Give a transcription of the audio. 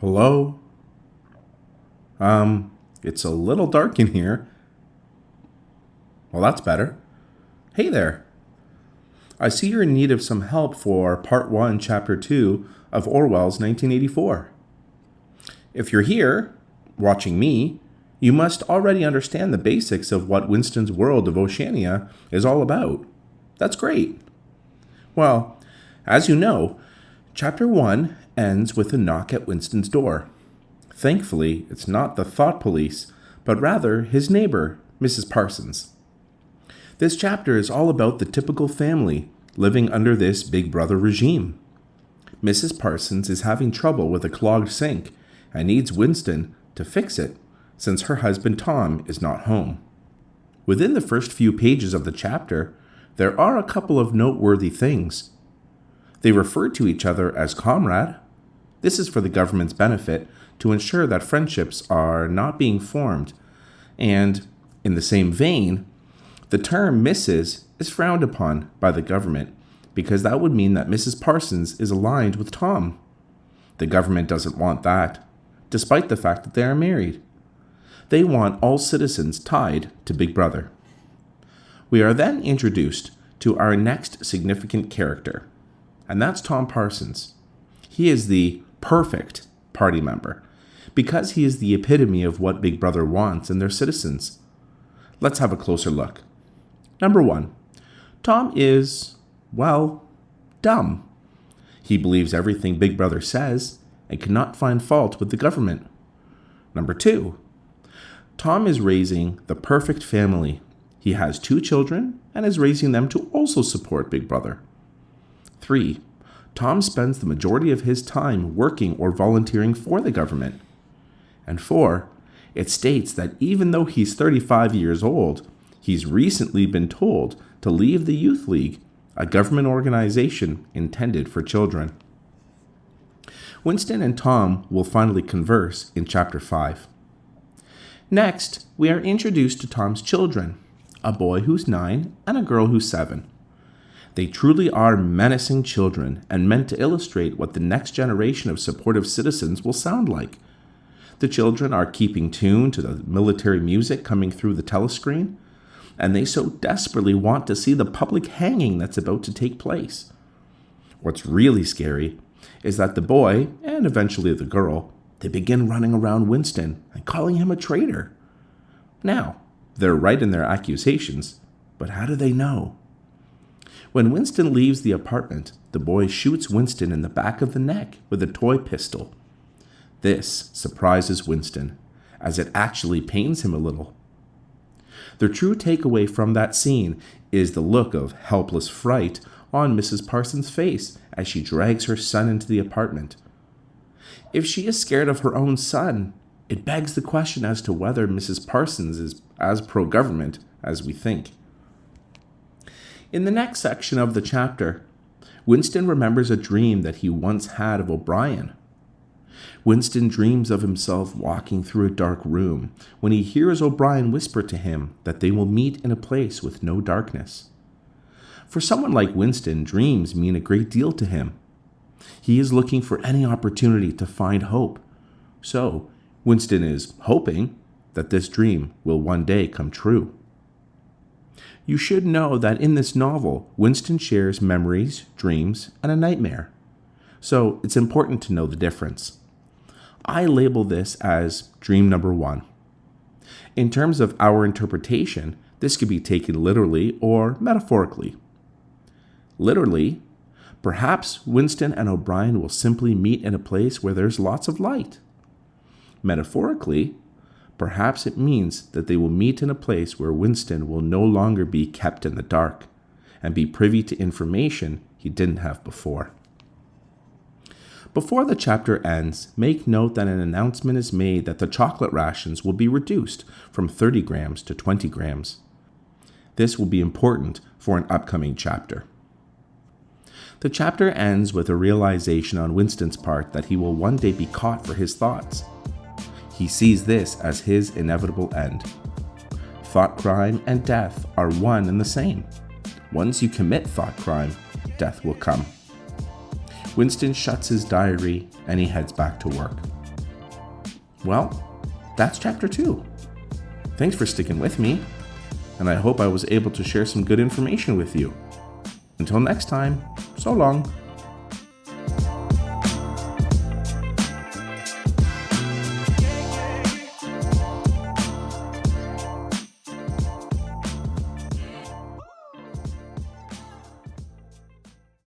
Hello? It's a little dark in here. Well, that's better. Hey there. I see you're in need of some help for Part 1, Chapter 2 of Orwell's 1984. If you're here, watching me, you must already understand the basics of what Winston's world of Oceania is all about. That's great. Well, as you know, Chapter 1 ends with a knock at Winston's door. Thankfully, it's not the thought police, but rather his neighbor, Mrs. Parsons. This chapter is all about the typical family living under this Big Brother regime. Mrs. Parsons is having trouble with a clogged sink and needs Winston to fix it since her husband Tom is not home. Within the first few pages of the chapter, there are a couple of noteworthy things. They refer to each other as comrade. This is for the government's benefit to ensure that friendships are not being formed. And, in the same vein, the term Mrs. is frowned upon by the government because that would mean that Mrs. Parsons is aligned with Tom. The government doesn't want that, despite the fact that they are married. They want all citizens tied to Big Brother. We are then introduced to our next significant character, and that's Tom Parsons. He is the perfect party member because he is the epitome of what Big Brother wants in their citizens. Let's have a closer look. Number 1, Tom is, well, dumb. He believes everything Big Brother says and cannot find fault with the government. Number 2, Tom is raising the perfect family. He has 2 children and is raising them to also support Big Brother. 3, Tom spends the majority of his time working or volunteering for the government. And 4, it states that even though he's 35 years old, he's recently been told to leave the Youth League, a government organization intended for children. Winston and Tom will finally converse in Chapter 5. Next, we are introduced to Tom's children, a boy who's 9 and a girl who's 7. They truly are menacing children and meant to illustrate what the next generation of supportive citizens will sound like. The children are keeping tune to the military music coming through the telescreen, and they so desperately want to see the public hanging that's about to take place. What's really scary is that the boy, and eventually the girl, they begin running around Winston and calling him a traitor. Now, they're right in their accusations, but how do they know? When Winston leaves the apartment, the boy shoots Winston in the back of the neck with a toy pistol. This surprises Winston, as it actually pains him a little. The true takeaway from that scene is the look of helpless fright on Mrs. Parsons' face as she drags her son into the apartment. If she is scared of her own son, it begs the question as to whether Mrs. Parsons is as pro-government as we think. In the next section of the chapter, Winston remembers a dream that he once had of O'Brien. Winston dreams of himself walking through a dark room when he hears O'Brien whisper to him that they will meet in a place with no darkness. For someone like Winston, dreams mean a great deal to him. He is looking for any opportunity to find hope. So, Winston is hoping that this dream will one day come true. You should know that in this novel, Winston shares memories, dreams, and a nightmare. So, it's important to know the difference. I label this as dream number 1. In terms of our interpretation, this could be taken literally or metaphorically. Literally, perhaps Winston and O'Brien will simply meet in a place where there's lots of light. Metaphorically, perhaps it means that they will meet in a place where Winston will no longer be kept in the dark and be privy to information he didn't have before. Before the chapter ends, make note that an announcement is made that the chocolate rations will be reduced from 30 grams to 20 grams. This will be important for an upcoming chapter. The chapter ends with a realization on Winston's part that he will one day be caught for his thoughts. He sees this as his inevitable end. Thought crime and death are one and the same. Once you commit thought crime, death will come. Winston shuts his diary and he heads back to work. Well, that's chapter 2. Thanks for sticking with me, and I hope I was able to share some good information with you. Until next time, so long.